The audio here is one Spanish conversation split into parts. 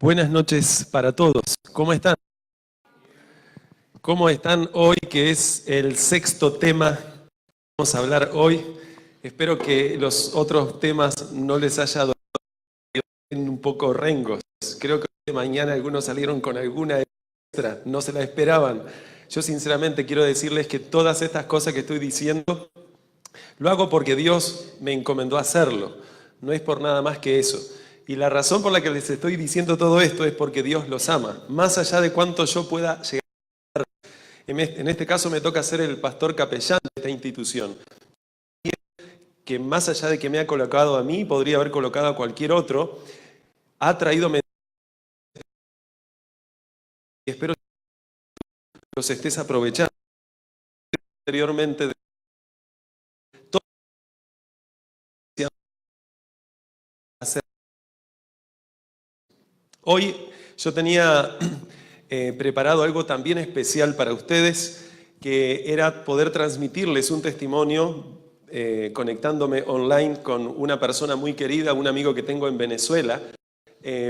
Buenas noches para todos. ¿Cómo están? ¿Cómo están hoy, que es el sexto tema que vamos a hablar hoy? Espero que los otros temas no les haya dolido un poco rengos. Creo que mañana algunos salieron con alguna extra, no se la esperaban. Yo sinceramente quiero decirles que todas estas cosas que estoy diciendo, lo hago porque Dios me encomendó a hacerlo. No es por nada más que eso. Y la razón por la que les estoy diciendo todo esto es porque Dios los ama. Más allá de cuánto yo pueda llegar. En este caso me toca ser el pastor capellán de esta institución. Que más allá de que me ha colocado a mí, podría haber colocado a cualquier otro, ha traído mensajes y espero que los estés aprovechando anteriormente de todo lo que hacer. Hoy yo tenía preparado algo también especial para ustedes, que era poder transmitirles un testimonio conectándome online con una persona muy querida, un amigo que tengo en Venezuela,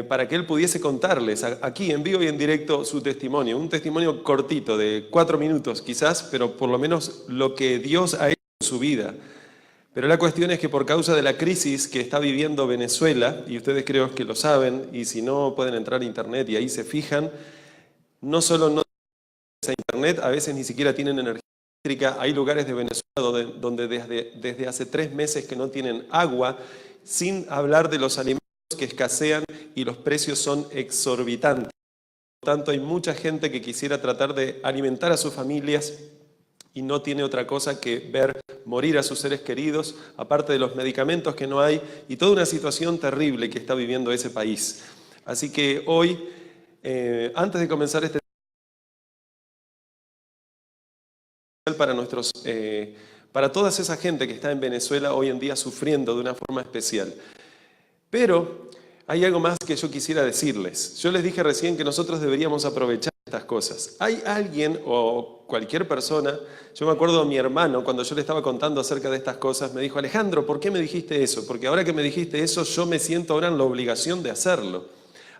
para que él pudiese contarles aquí en vivo y en directo su testimonio. Un testimonio cortito, de 4 minutos quizás, pero por lo menos lo que Dios ha hecho en su vida. Pero la cuestión es que por causa de la crisis que está viviendo Venezuela, y ustedes creo que lo saben, y si no pueden entrar a internet y ahí se fijan, no solo no tienen internet, a veces ni siquiera tienen energía eléctrica. Hay lugares de Venezuela donde desde hace 3 meses que no tienen agua, sin hablar de los alimentos que escasean y los precios son exorbitantes. Por lo tanto, hay mucha gente que quisiera tratar de alimentar a sus familias y no tiene otra cosa que ver morir a sus seres queridos, aparte de los medicamentos que no hay, y toda una situación terrible que está viviendo ese país. Así que hoy, antes de comenzar este para toda esa gente que está en Venezuela hoy en día sufriendo de una forma especial. Pero hay algo más que yo quisiera decirles. Yo les dije recién que nosotros deberíamos aprovechar estas cosas. Hay alguien o cualquier persona, yo me acuerdo de mi hermano, cuando yo le estaba contando acerca de estas cosas, me dijo: Alejandro, ¿por qué me dijiste eso? Porque ahora que me dijiste eso, yo me siento ahora en la obligación de hacerlo.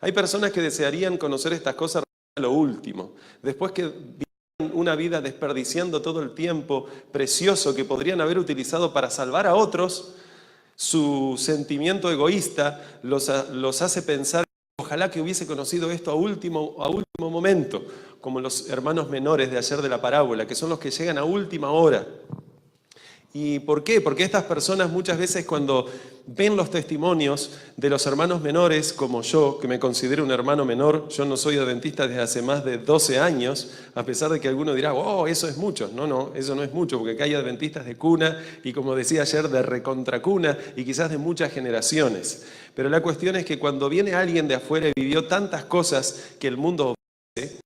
Hay personas que desearían conocer estas cosas a lo último, después que viven una vida desperdiciando todo el tiempo precioso que podrían haber utilizado para salvar a otros. Su sentimiento egoísta los hace pensar: ojalá que hubiese conocido esto a último momento, como los hermanos menores de ayer de la parábola, que son los que llegan a última hora. ¿Y por qué? Porque estas personas muchas veces, cuando ven los testimonios de los hermanos menores, como yo, que me considero un hermano menor, yo no soy adventista desde hace más de 12 años, a pesar de que alguno dirá: oh, eso es mucho. No, eso no es mucho, porque acá hay adventistas de cuna, y como decía ayer, de recontracuna, y quizás de muchas generaciones. Pero la cuestión es que cuando viene alguien de afuera y vivió tantas cosas que el mundo ofrece,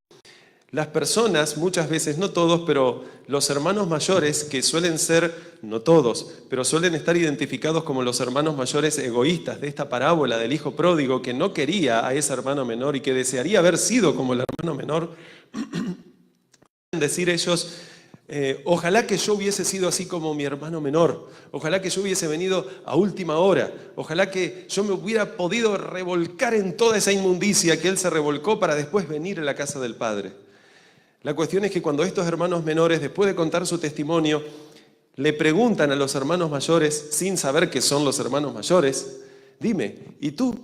las personas, muchas veces, no todos, pero los hermanos mayores, que suelen ser, no todos, pero suelen estar identificados como los hermanos mayores egoístas de esta parábola del hijo pródigo, que no quería a ese hermano menor y que desearía haber sido como el hermano menor, decir ellos: ojalá que yo hubiese sido así como mi hermano menor, ojalá que yo hubiese venido a última hora, ojalá que yo me hubiera podido revolcar en toda esa inmundicia que él se revolcó para después venir a la casa del Padre. La cuestión es que cuando estos hermanos menores, después de contar su testimonio, le preguntan a los hermanos mayores, sin saber que son los hermanos mayores: dime, ¿y tú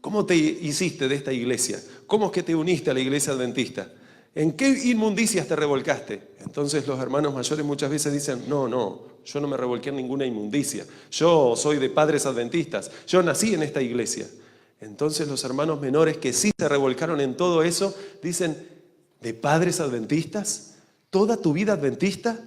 cómo te hiciste de esta iglesia? ¿Cómo es que te uniste a la iglesia adventista? ¿En qué inmundicias te revolcaste? Entonces los hermanos mayores muchas veces dicen: no, yo no me revolqué en ninguna inmundicia. Yo soy de padres adventistas. Yo nací en esta iglesia. Entonces los hermanos menores, que sí se revolcaron en todo eso, dicen: ¿de padres adventistas? ¿Toda tu vida adventista?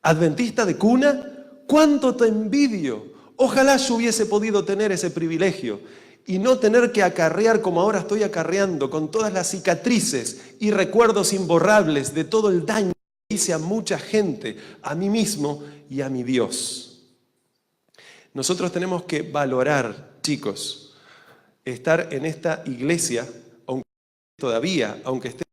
¿Adventista de cuna? ¡Cuánto te envidio! Ojalá yo hubiese podido tener ese privilegio y no tener que acarrear como ahora estoy acarreando, con todas las cicatrices y recuerdos imborrables de todo el daño que hice a mucha gente, a mí mismo y a mi Dios. Nosotros tenemos que valorar, chicos, estar en esta iglesia, aunque esté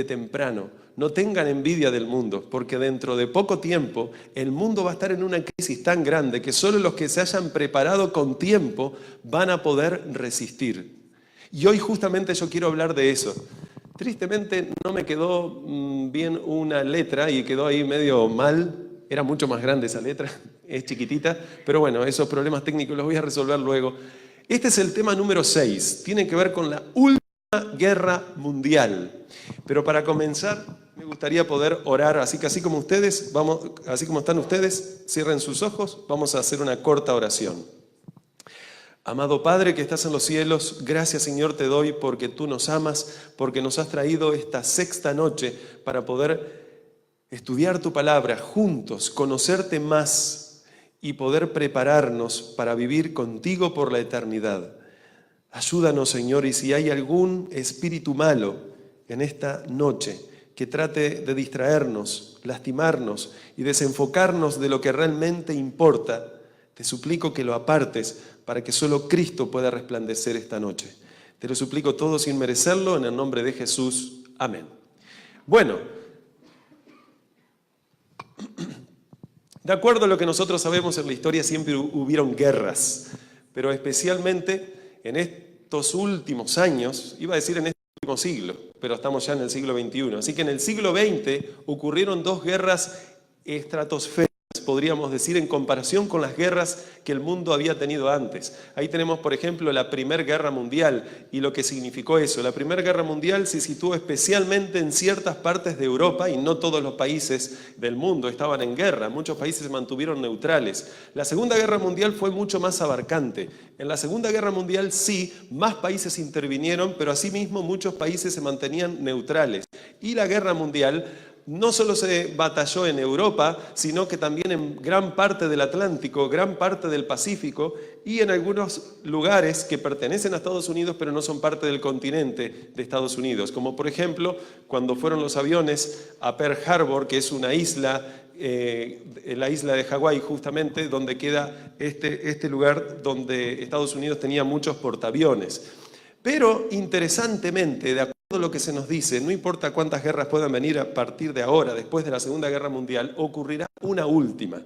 temprano. No tengan envidia del mundo, porque dentro de poco tiempo el mundo va a estar en una crisis tan grande que solo los que se hayan preparado con tiempo van a poder resistir. Y hoy justamente yo quiero hablar de eso. Tristemente no me quedó bien una letra y quedó ahí medio mal. Era mucho más grande esa letra, es chiquitita, pero bueno, esos problemas técnicos los voy a resolver luego. Este es el tema número 6, tiene que ver con la última guerra mundial. Pero para comenzar, me gustaría poder orar, así que así como ustedes, así como están ustedes, cierren sus ojos, vamos a hacer una corta oración. Amado Padre que estás en los cielos, gracias Señor te doy porque tú nos amas, porque nos has traído esta sexta noche para poder estudiar tu palabra juntos, conocerte más y poder prepararnos para vivir contigo por la eternidad. Ayúdanos, Señor, y si hay algún espíritu malo en esta noche que trate de distraernos, lastimarnos y desenfocarnos de lo que realmente importa, te suplico que lo apartes para que solo Cristo pueda resplandecer esta noche. Te lo suplico todo sin merecerlo, en el nombre de Jesús. Amén. Bueno, de acuerdo a lo que nosotros sabemos en la historia, siempre hubieron guerras, pero especialmente en estos últimos años, iba a decir en este último siglo, pero estamos ya en el siglo XXI. Así que en el siglo XX ocurrieron dos guerras estratosféricas, podríamos decir, en comparación con las guerras que el mundo había tenido antes. Ahí tenemos, por ejemplo, la Primera Guerra Mundial y lo que significó eso. La Primera Guerra Mundial se situó especialmente en ciertas partes de Europa y no todos los países del mundo estaban en guerra. Muchos países se mantuvieron neutrales. La Segunda Guerra Mundial fue mucho más abarcante. En la Segunda Guerra Mundial sí, más países intervinieron, pero asimismo muchos países se mantenían neutrales. Y la Guerra Mundial no solo se batalló en Europa, sino que también en gran parte del Atlántico, gran parte del Pacífico y en algunos lugares que pertenecen a Estados Unidos pero no son parte del continente de Estados Unidos. Como por ejemplo, cuando fueron los aviones a Pearl Harbor, que es una isla, la isla de Hawái justamente, donde queda este lugar donde Estados Unidos tenía muchos portaaviones. Pero interesantemente, de acuerdo a lo que se nos dice, no importa cuántas guerras puedan venir a partir de ahora, después de la Segunda Guerra Mundial, ocurrirá una última.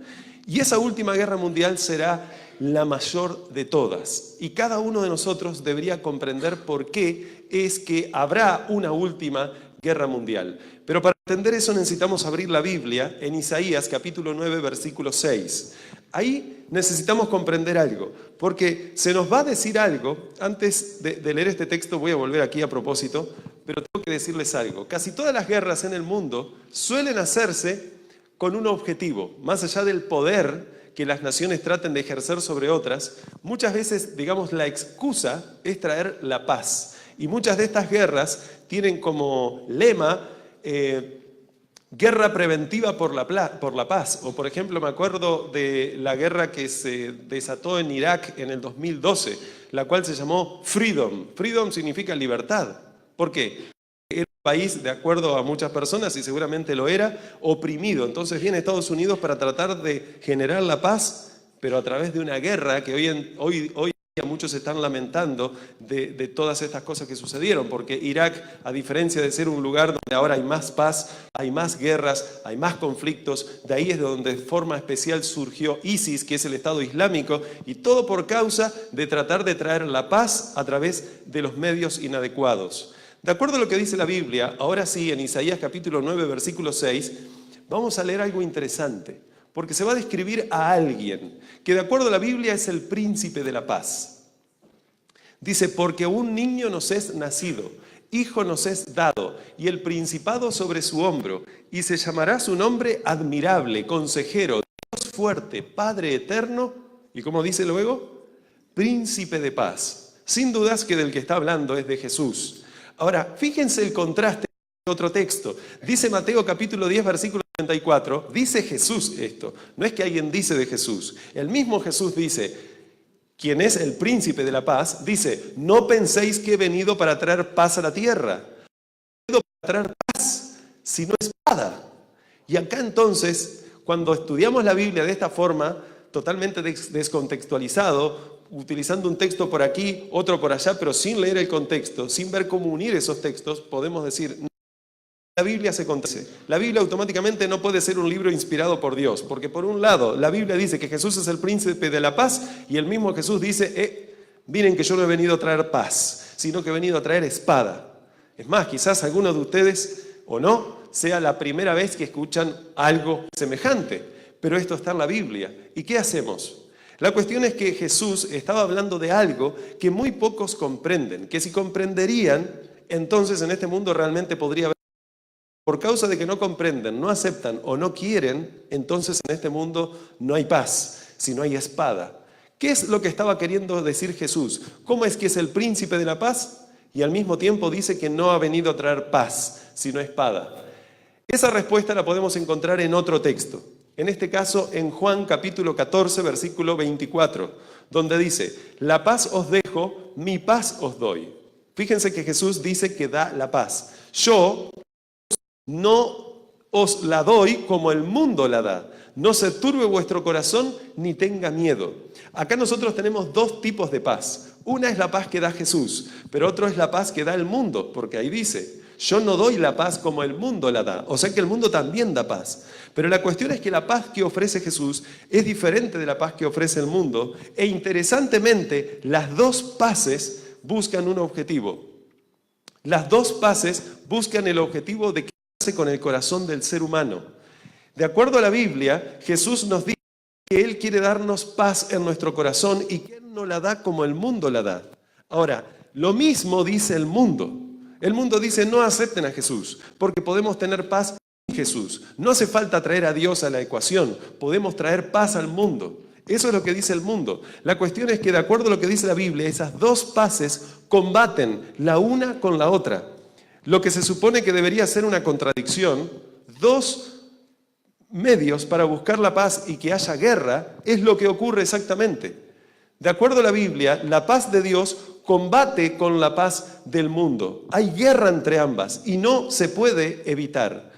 Y esa última guerra mundial será la mayor de todas. Y cada uno de nosotros debería comprender por qué es que habrá una última guerra mundial. Pero para entender eso necesitamos abrir la Biblia en Isaías capítulo 9, versículo 6. Ahí necesitamos comprender algo, porque se nos va a decir algo. Antes de leer este texto voy a volver aquí a propósito, pero tengo que decirles algo. Casi todas las guerras en el mundo suelen hacerse con un objetivo, más allá del poder que las naciones traten de ejercer sobre otras. Muchas veces, digamos, la excusa es traer la paz. Y muchas de estas guerras tienen como lema guerra preventiva por la paz. O por ejemplo, me acuerdo de la guerra que se desató en Irak en el 2012, la cual se llamó Freedom. Freedom significa libertad. ¿Por qué? Era un país, de acuerdo a muchas personas, y seguramente lo era, oprimido. Entonces viene Estados Unidos para tratar de generar la paz, pero a través de una guerra que hoy muchos están lamentando de todas estas cosas que sucedieron, porque Irak, a diferencia de ser un lugar donde ahora hay más paz, hay más guerras, hay más conflictos, de ahí es donde de forma especial surgió ISIS, que es el Estado Islámico, y todo por causa de tratar de traer la paz a través de los medios inadecuados. De acuerdo a lo que dice la Biblia, ahora sí, en Isaías capítulo 9, versículo 6, vamos a leer algo interesante. Porque se va a describir a alguien que de acuerdo a la Biblia es el príncipe de la paz. Dice, porque un niño nos es nacido, hijo nos es dado, y el principado sobre su hombro, y se llamará su nombre admirable, consejero, Dios fuerte, Padre eterno, y como dice luego, príncipe de paz. Sin dudas que del que está hablando es de Jesús. Ahora, fíjense el contraste de otro texto. Dice Mateo capítulo 10, versículo 34, dice Jesús esto, no es que alguien dice de Jesús, el mismo Jesús dice, quien es el príncipe de la paz, dice, no penséis que he venido para traer paz a la tierra, he venido para traer paz, sino espada. Y acá entonces, cuando estudiamos la Biblia de esta forma, totalmente descontextualizado, utilizando un texto por aquí, otro por allá, pero sin leer el contexto, sin ver cómo unir esos textos, podemos decir, la Biblia se contradice. La Biblia automáticamente no puede ser un libro inspirado por Dios, porque por un lado la Biblia dice que Jesús es el príncipe de la paz y el mismo Jesús dice, Miren que yo no he venido a traer paz, sino que he venido a traer espada. Es más, quizás algunos de ustedes, o no, sea la primera vez que escuchan algo semejante, pero esto está en la Biblia. ¿Y qué hacemos? La cuestión es que Jesús estaba hablando de algo que muy pocos comprenden, que si comprenderían, entonces en este mundo realmente podría haber. Por causa de que no comprenden, no aceptan o no quieren, entonces en este mundo no hay paz, sino hay espada. ¿Qué es lo que estaba queriendo decir Jesús? ¿Cómo es que es el príncipe de la paz? Y al mismo tiempo dice que no ha venido a traer paz, sino espada. Esa respuesta la podemos encontrar en otro texto. En este caso, en Juan capítulo 14, versículo 24, donde dice, la paz os dejo, mi paz os doy. Fíjense que Jesús dice que da la paz. Yo no os la doy como el mundo la da. No se turbe vuestro corazón ni tenga miedo. Acá nosotros tenemos dos tipos de paz. Una es la paz que da Jesús, pero otra es la paz que da el mundo, porque ahí dice, yo no doy la paz como el mundo la da. O sea que el mundo también da paz. Pero la cuestión es que la paz que ofrece Jesús es diferente de la paz que ofrece el mundo. E interesantemente, las dos paces buscan un objetivo. Las dos paces buscan el objetivo de quedarse con el corazón del ser humano. De acuerdo a la Biblia, Jesús nos dice que Él quiere darnos paz en nuestro corazón y que Él no la da como el mundo la da. Ahora, lo mismo dice el mundo. El mundo dice no acepten a Jesús porque podemos tener paz en Jesús. No hace falta traer a Dios a la ecuación, podemos traer paz al mundo. Eso es lo que dice el mundo. La cuestión es que de acuerdo a lo que dice la Biblia, esas dos paces combaten la una con la otra. Lo que se supone que debería ser una contradicción, dos medios para buscar la paz y que haya guerra, es lo que ocurre exactamente. De acuerdo a la Biblia, la paz de Dios combate con la paz del mundo. Hay guerra entre ambas y no se puede evitar.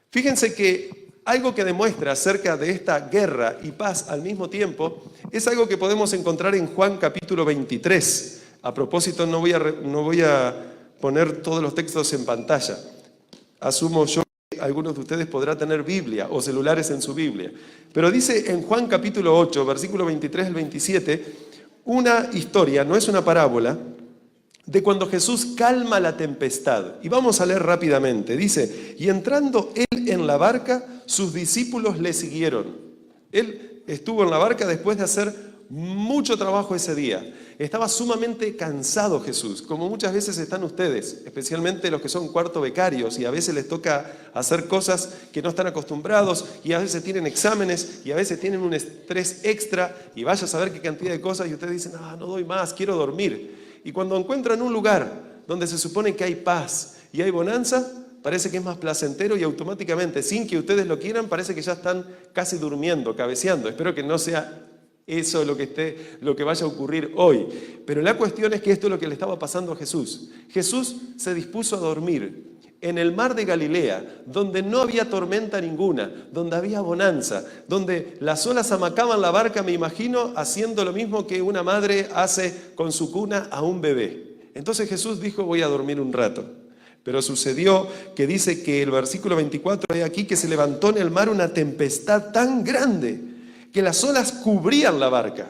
Fíjense que algo que demuestra acerca de esta guerra y paz al mismo tiempo es algo que podemos encontrar en Juan capítulo 23. A propósito, no voy a poner todos los textos en pantalla. Asumo yo que algunos de ustedes podrán tener Biblia o celulares en su Biblia. Pero dice en Juan capítulo 8, versículo 23 al 27, una historia, no es una parábola, de cuando Jesús calma la tempestad. Y vamos a leer rápidamente. Dice, y entrando Él en la barca, sus discípulos le siguieron. Él estuvo en la barca después de hacer mucho trabajo ese día. Estaba sumamente cansado Jesús, como muchas veces están ustedes, especialmente los que son cuarto becarios y a veces les toca hacer cosas que no están acostumbrados y a veces tienen exámenes y a veces tienen un estrés extra y vaya a saber qué cantidad de cosas y ustedes dicen, no doy más, quiero dormir. Y cuando encuentran un lugar donde se supone que hay paz y hay bonanza, parece que es más placentero y automáticamente, sin que ustedes lo quieran, parece que ya están casi durmiendo, cabeceando. Espero que no sea eso es lo que vaya a ocurrir hoy. Pero la cuestión es que esto es lo que le estaba pasando a Jesús. Jesús se dispuso a dormir en el mar de Galilea, donde no había tormenta ninguna, donde había bonanza, donde las olas amacaban la barca, me imagino, haciendo lo mismo que una madre hace con su cuna a un bebé. Entonces Jesús dijo, voy a dormir un rato. Pero sucedió que dice que el versículo 24 de aquí, que se levantó en el mar una tempestad tan grande que las olas cubrían la barca.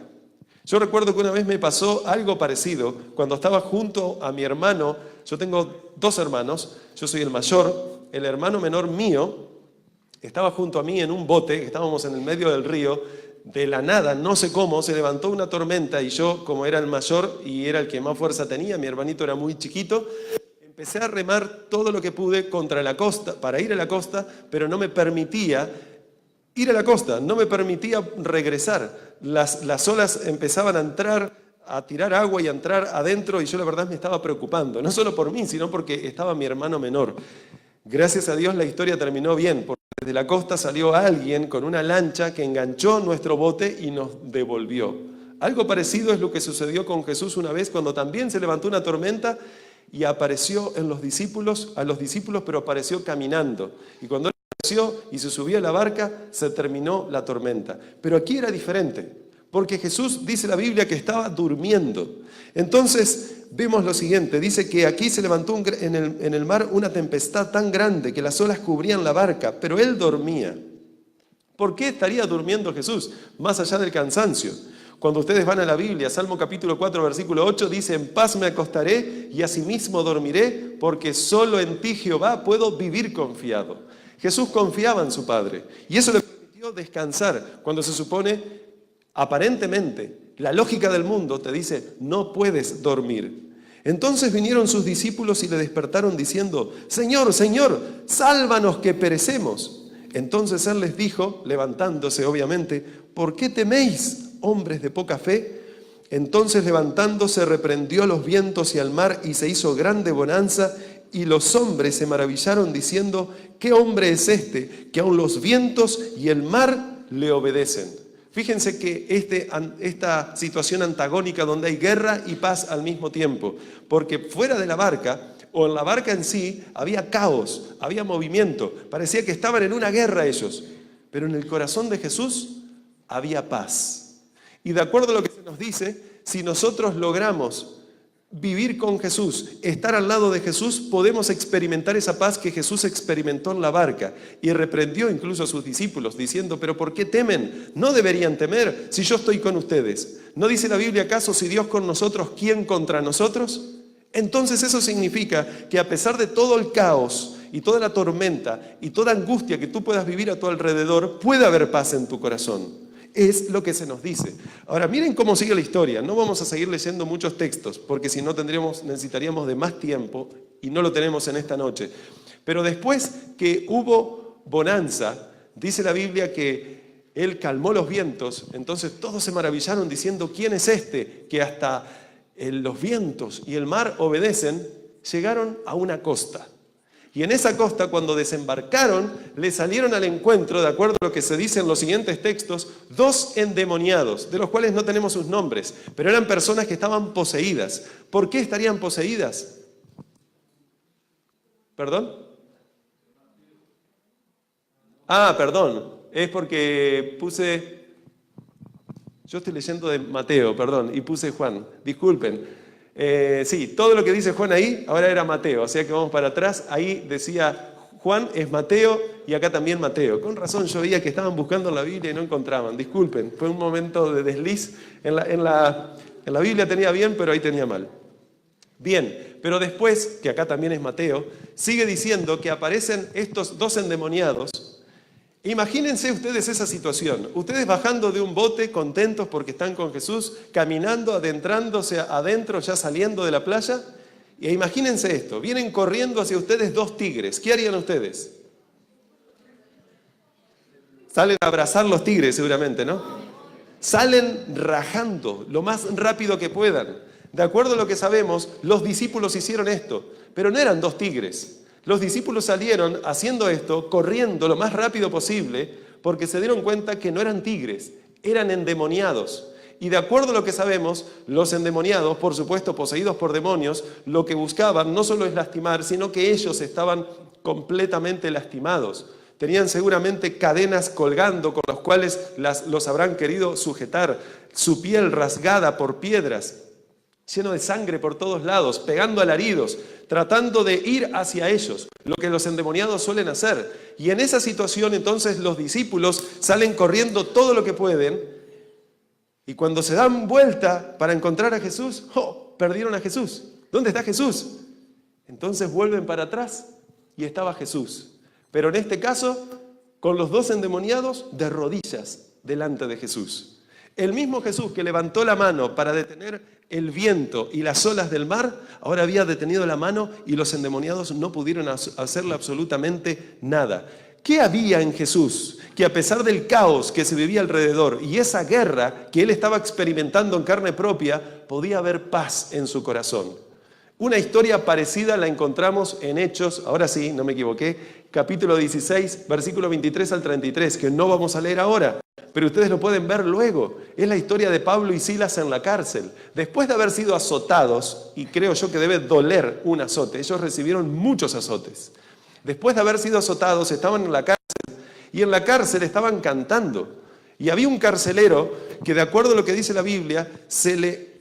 Yo recuerdo que una vez me pasó algo parecido cuando estaba junto a mi hermano. Yo tengo dos hermanos, yo soy el mayor, el hermano menor mío estaba junto a mí en un bote, estábamos en el medio del río, de la nada, no sé cómo, se levantó una tormenta y yo, como era el mayor y era el que más fuerza tenía, mi hermanito era muy chiquito, empecé a remar todo lo que pude contra la costa, para ir a la costa, pero no me permitía ir a la costa, no me permitía regresar. Las olas empezaban a entrar, a tirar agua y a entrar adentro y yo la verdad me estaba preocupando, no solo por mí, sino porque estaba mi hermano menor. Gracias a Dios la historia terminó bien, porque desde la costa salió alguien con una lancha que enganchó nuestro bote y nos devolvió. Algo parecido es lo que sucedió con Jesús una vez cuando también se levantó una tormenta y apareció a los discípulos, pero apareció caminando. Y cuando y se subió a la barca, se terminó la tormenta. Pero aquí era diferente, porque Jesús, dice la Biblia, que estaba durmiendo. Entonces vemos lo siguiente, dice que aquí se levantó en el mar una tempestad tan grande que las olas cubrían la barca, pero Él dormía. ¿Por qué estaría durmiendo Jesús? Más allá del cansancio. Cuando ustedes van a la Biblia, Salmo capítulo 4, versículo 8, dice: en paz me acostaré y asimismo dormiré, porque solo en ti, Jehová, puedo vivir confiado. Jesús confiaba en su Padre, y eso le permitió descansar, cuando se supone, aparentemente, la lógica del mundo te dice: no puedes dormir. Entonces vinieron sus discípulos y le despertaron diciendo: Señor, Señor, sálvanos que perecemos. Entonces él les dijo, levantándose obviamente: ¿por qué teméis, hombres de poca fe? Entonces levantándose reprendió a los vientos y al mar, y se hizo grande bonanza, y los hombres se maravillaron diciendo: ¿qué hombre es este, que aun los vientos y el mar le obedecen? Fíjense que esta situación antagónica donde hay guerra y paz al mismo tiempo, porque fuera de la barca, o en la barca en sí, había caos, había movimiento, parecía que estaban en una guerra ellos, pero en el corazón de Jesús había paz. Y de acuerdo a lo que se nos dice, si nosotros logramos vivir con Jesús, estar al lado de Jesús, podemos experimentar esa paz que Jesús experimentó en la barca, y reprendió incluso a sus discípulos diciendo: ¿pero por qué temen? No deberían temer si yo estoy con ustedes. ¿No dice la Biblia acaso: si Dios con nosotros, ¿quién contra nosotros? Entonces eso significa que a pesar de todo el caos y toda la tormenta y toda angustia que tú puedas vivir a tu alrededor, puede haber paz en tu corazón. Es lo que se nos dice. Ahora, miren cómo sigue la historia. No vamos a seguir leyendo muchos textos, porque si no necesitaríamos de más tiempo, y no lo tenemos en esta noche. Pero después que hubo bonanza, dice la Biblia que él calmó los vientos. Entonces todos se maravillaron diciendo: ¿quién es este que hasta los vientos y el mar obedecen? Llegaron a una costa. Y en esa costa, cuando desembarcaron, le salieron al encuentro, de acuerdo a lo que se dice en los siguientes textos, 2 endemoniados, de los cuales no tenemos sus nombres, pero eran personas que estaban poseídas. ¿Por qué estarían poseídas? ¿Perdón? Perdón. Es porque puse... Yo estoy leyendo de Mateo, perdón, y puse Juan. Disculpen. Sí, todo lo que dice Juan ahí, ahora era Mateo, o sea que vamos para atrás. Ahí decía Juan es Mateo y acá también Mateo. Con razón yo veía que estaban buscando en la Biblia y no encontraban. Disculpen, fue un momento de desliz. En la Biblia tenía bien, pero ahí tenía mal. Bien, pero después, que acá también es Mateo, sigue diciendo que aparecen estos 2 endemoniados. Imagínense ustedes esa situación, ustedes bajando de un bote contentos porque están con Jesús, caminando, adentrándose adentro, ya saliendo de la playa, e imagínense esto, vienen corriendo hacia ustedes 2 tigres. ¿Qué harían ustedes? Salen a abrazar los tigres seguramente, ¿no? Salen rajando lo más rápido que puedan. De acuerdo a lo que sabemos, los discípulos hicieron esto, pero no eran 2 tigres. Los discípulos salieron haciendo esto, corriendo lo más rápido posible, porque se dieron cuenta que no eran tigres, eran endemoniados. Y de acuerdo a lo que sabemos, los endemoniados, por supuesto poseídos por demonios, lo que buscaban no solo es lastimar, sino que ellos estaban completamente lastimados. Tenían seguramente cadenas colgando con las cuales los habrán querido sujetar, su piel rasgada por piedras, lleno de sangre por todos lados, pegando alaridos, tratando de ir hacia ellos, lo que los endemoniados suelen hacer. Y en esa situación entonces los discípulos salen corriendo todo lo que pueden, y cuando se dan vuelta para encontrar a Jesús, perdieron a Jesús. ¿Dónde está Jesús? Entonces vuelven para atrás y estaba Jesús. Pero en este caso, con los 2 endemoniados de rodillas delante de Jesús. El mismo Jesús que levantó la mano para detener el viento y las olas del mar, ahora había detenido la mano y los endemoniados no pudieron hacerle absolutamente nada. ¿Qué había en Jesús? Que a pesar del caos que se vivía alrededor y esa guerra que él estaba experimentando en carne propia, podía haber paz en su corazón. Una historia parecida la encontramos en Hechos, ahora sí, no me equivoqué, capítulo 16, versículo 23 al 33, que no vamos a leer ahora, pero ustedes lo pueden ver luego. Es la historia de Pablo y Silas en la cárcel. Después de haber sido azotados, y creo yo que debe doler un azote, ellos recibieron muchos azotes. Después de haber sido azotados, estaban en la cárcel, y en la cárcel estaban cantando. Y había un carcelero que, de acuerdo a lo que dice la Biblia, se le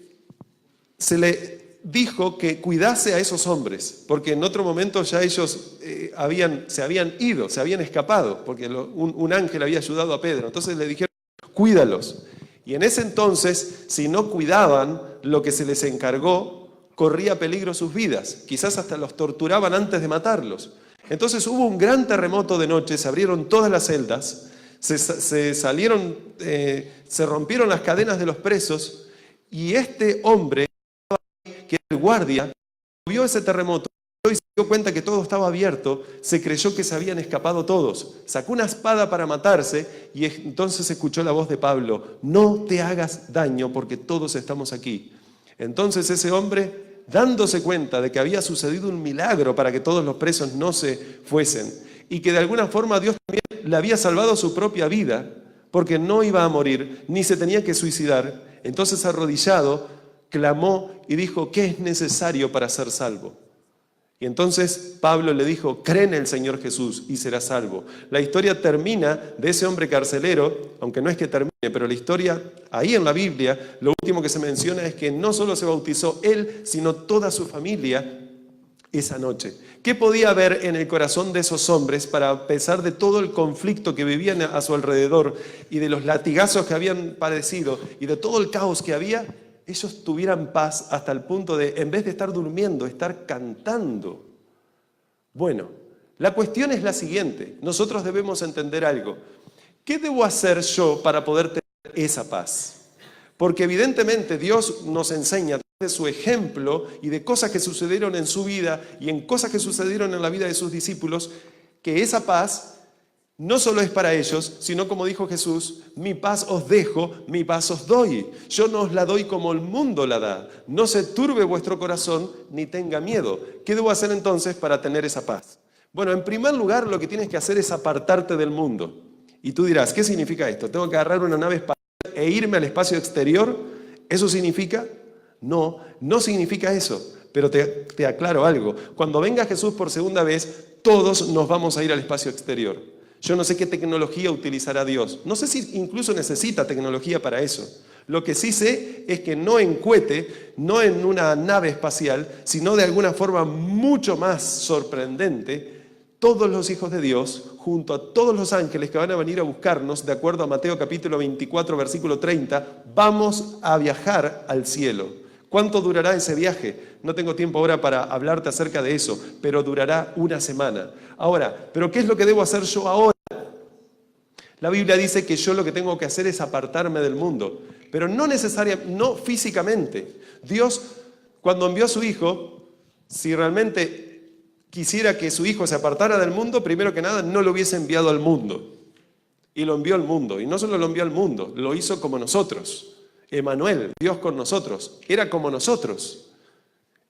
dijo que cuidase a esos hombres, porque en otro momento ya ellos se habían ido, se habían escapado, porque un ángel había ayudado a Pedro. Entonces le dijeron, cuídalos. Y en ese entonces, si no cuidaban lo que se les encargó, corría peligro sus vidas. Quizás hasta los torturaban antes de matarlos. Entonces hubo un gran terremoto de noche, se abrieron todas las celdas, se rompieron las cadenas de los presos, y este hombre, que era el guardia, vio ese terremoto y se dio cuenta que todo estaba abierto, se creyó que se habían escapado todos. Sacó una espada para matarse y entonces escuchó la voz de Pablo: no te hagas daño porque todos estamos aquí. Entonces ese hombre, dándose cuenta de que había sucedido un milagro para que todos los presos no se fuesen y que de alguna forma Dios también le había salvado su propia vida porque no iba a morir ni se tenía que suicidar, entonces arrodillado clamó y dijo: ¿qué es necesario para ser salvo? Y entonces Pablo le dijo: cree en el Señor Jesús y serás salvo. La historia termina de ese hombre carcelero, aunque no es que termine, pero la historia ahí en la Biblia, lo último que se menciona es que no solo se bautizó él, sino toda su familia esa noche. ¿Qué podía haber en el corazón de esos hombres para, a pesar de todo el conflicto que vivían a su alrededor y de los latigazos que habían padecido y de todo el caos que había, ellos tuvieran paz hasta el punto de, en vez de estar durmiendo, estar cantando? Bueno, la cuestión es la siguiente. Nosotros debemos entender algo. ¿Qué debo hacer yo para poder tener esa paz? Porque evidentemente Dios nos enseña de su ejemplo y de cosas que sucedieron en su vida y en cosas que sucedieron en la vida de sus discípulos, que esa paz no solo es para ellos, sino como dijo Jesús: mi paz os dejo, mi paz os doy. Yo no os la doy como el mundo la da. No se turbe vuestro corazón ni tenga miedo. ¿Qué debo hacer entonces para tener esa paz? Bueno, en primer lugar, lo que tienes que hacer es apartarte del mundo. Y tú dirás: ¿qué significa esto? ¿Tengo que agarrar una nave espacial e irme al espacio exterior? ¿Eso significa? No, no significa eso. Pero te aclaro algo. Cuando venga Jesús por segunda vez, todos nos vamos a ir al espacio exterior. Yo no sé qué tecnología utilizará Dios. No sé si incluso necesita tecnología para eso. Lo que sí sé es que no en cohete, no en una nave espacial, sino de alguna forma mucho más sorprendente, todos los hijos de Dios, junto a todos los ángeles que van a venir a buscarnos, de acuerdo a Mateo capítulo 24, versículo 30, vamos a viajar al cielo. ¿Cuánto durará ese viaje? No tengo tiempo ahora para hablarte acerca de eso, pero durará una semana. Ahora, ¿pero qué es lo que debo hacer yo ahora? La Biblia dice que yo lo que tengo que hacer es apartarme del mundo, pero no necesariamente, no físicamente. Dios, cuando envió a su Hijo, si realmente quisiera que su Hijo se apartara del mundo, primero que nada no lo hubiese enviado al mundo. Y lo envió al mundo. Y no solo lo envió al mundo, lo hizo como nosotros. Emmanuel, Dios con nosotros, era como nosotros.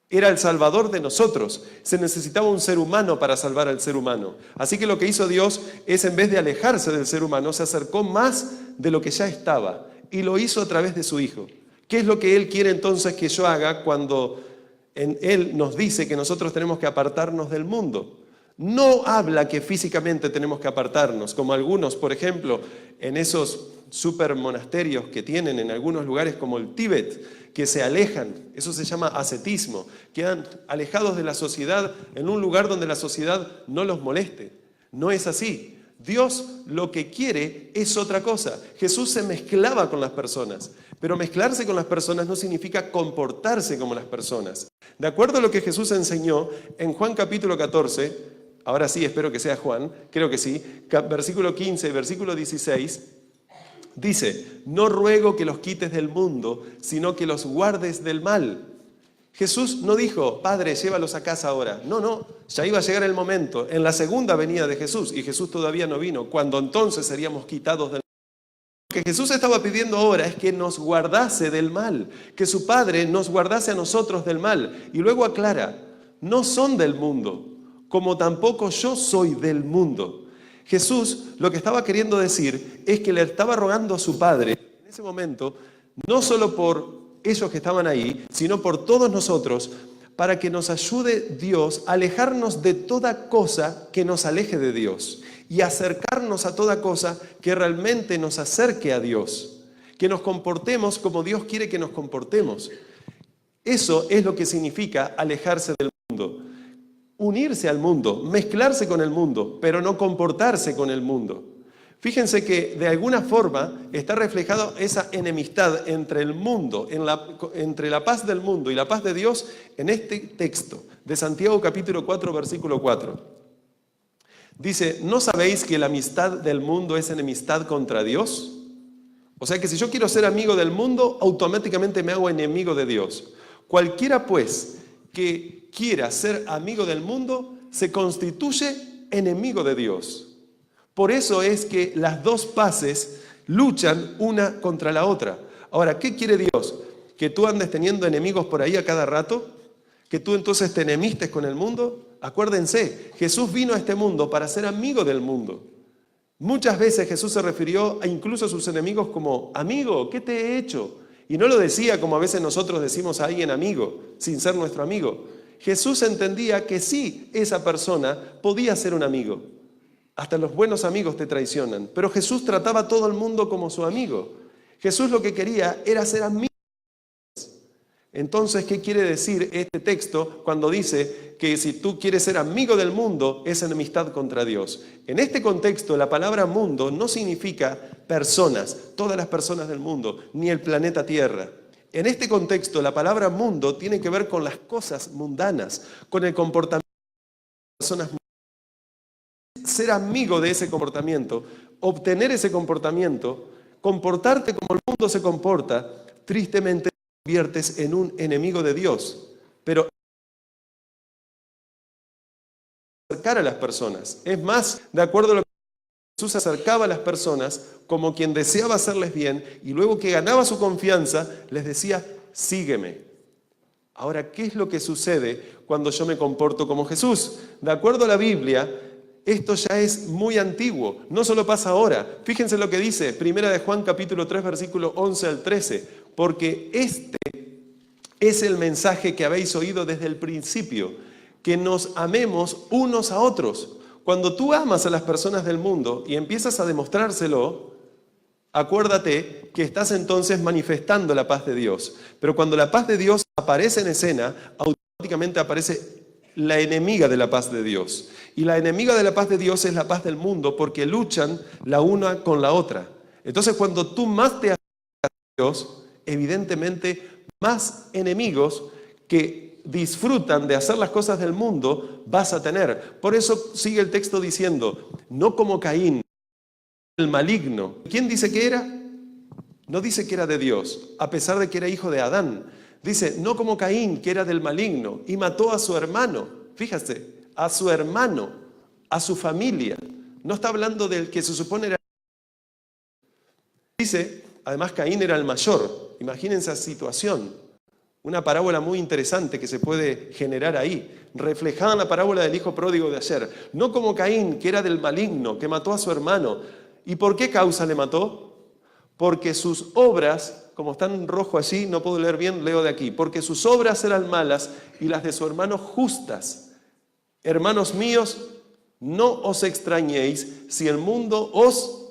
Era el salvador de nosotros. Se necesitaba un ser humano para salvar al ser humano. Así que lo que hizo Dios es, en vez de alejarse del ser humano, se acercó más de lo que ya estaba. Y lo hizo a través de su Hijo. ¿Qué es lo que Él quiere entonces que yo haga cuando Él nos dice que nosotros tenemos que apartarnos del mundo? No habla que físicamente tenemos que apartarnos, como algunos, por ejemplo, en esos super monasterios que tienen en algunos lugares como el Tíbet, que se alejan. Eso se llama ascetismo. Quedan alejados de la sociedad en un lugar donde la sociedad no los moleste. No es así. Dios lo que quiere es otra cosa. Jesús se mezclaba con las personas, pero mezclarse con las personas no significa comportarse como las personas. De acuerdo a lo que Jesús enseñó en Juan capítulo 14, ahora sí, espero que sea Juan, creo que sí, versículo 15 y versículo 16, dice: no ruego que los quites del mundo, sino que los guardes del mal. Jesús no dijo: Padre, llévalos a casa ahora. No, ya iba a llegar el momento, en la segunda venida de Jesús, y Jesús todavía no vino, cuando entonces seríamos quitados del mal. Lo que Jesús estaba pidiendo ahora es que nos guardase del mal, que su Padre nos guardase a nosotros del mal. Y luego aclara: no son del mundo, como tampoco yo soy del mundo. Jesús lo que estaba queriendo decir es que le estaba rogando a su Padre en ese momento, no solo por ellos que estaban ahí, sino por todos nosotros, para que nos ayude Dios a alejarnos de toda cosa que nos aleje de Dios y acercarnos a toda cosa que realmente nos acerque a Dios, que nos comportemos como Dios quiere que nos comportemos. Eso es lo que significa alejarse del mundo. Unirse al mundo, mezclarse con el mundo, pero no comportarse con el mundo. Fíjense que de alguna forma está reflejada esa enemistad entre el mundo, entre la paz del mundo y la paz de Dios en este texto de Santiago capítulo 4, versículo 4. Dice, ¿no sabéis que la amistad del mundo es enemistad contra Dios? O sea que si yo quiero ser amigo del mundo, automáticamente me hago enemigo de Dios. Cualquiera pues que quiera ser amigo del mundo, se constituye enemigo de Dios. Por eso es que las dos paces luchan una contra la otra. Ahora, ¿qué quiere Dios? ¿Que tú andes teniendo enemigos por ahí a cada rato? ¿Que tú entonces te enemistes con el mundo? Acuérdense, Jesús vino a este mundo para ser amigo del mundo. Muchas veces Jesús se refirió incluso a sus enemigos como, amigo, ¿qué te he hecho? Y no lo decía como a veces nosotros decimos a alguien amigo, sin ser nuestro amigo. Jesús entendía que sí, esa persona podía ser un amigo. Hasta los buenos amigos te traicionan. Pero Jesús trataba a todo el mundo como su amigo. Jesús lo que quería era ser amigo. Entonces, ¿qué quiere decir este texto cuando dice que si tú quieres ser amigo del mundo, es enemistad contra Dios? En este contexto, la palabra mundo no significa personas, todas las personas del mundo, ni el planeta Tierra. En este contexto, la palabra mundo tiene que ver con las cosas mundanas, con el comportamiento de las personas mundanas. Ser amigo de ese comportamiento, obtener ese comportamiento, comportarte como el mundo se comporta, tristemente te conviertes en un enemigo de Dios. Pero acercar a las personas. Es más, de acuerdo a lo que Jesús acercaba a las personas como quien deseaba hacerles bien y luego que ganaba su confianza, les decía, sígueme. Ahora, ¿qué es lo que sucede cuando yo me comporto como Jesús? De acuerdo a la Biblia, esto ya es muy antiguo, no solo pasa ahora. Fíjense lo que dice, Primera de Juan capítulo 3, versículo 11 al 13. Porque este es el mensaje que habéis oído desde el principio, que nos amemos unos a otros. Cuando tú amas a las personas del mundo y empiezas a demostrárselo, acuérdate que estás entonces manifestando la paz de Dios. Pero cuando la paz de Dios aparece en escena, automáticamente aparece la enemiga de la paz de Dios. Y la enemiga de la paz de Dios es la paz del mundo porque luchan la una con la otra. Entonces cuando tú más te acercas a Dios, evidentemente más enemigos que disfrutan de hacer las cosas del mundo vas a tener. Por eso sigue el texto diciendo, no como Caín, el maligno. ¿Quién dice que era? No dice que era de Dios, a pesar de que era hijo de Adán. Dice, no como Caín, que era del maligno, y mató a su hermano. Fíjate, a su hermano, a su familia. No está hablando del que se supone era. Dice, además Caín era el mayor. Imagínense esa situación. Una parábola muy interesante que se puede generar ahí. Reflejada en la parábola del hijo pródigo de ayer. No como Caín, que era del maligno, que mató a su hermano. ¿Y por qué causa le mató? Porque sus obras, como están en rojo allí, no puedo leer bien, leo de aquí. Porque sus obras eran malas y las de su hermano justas. Hermanos míos, no os extrañéis si el mundo os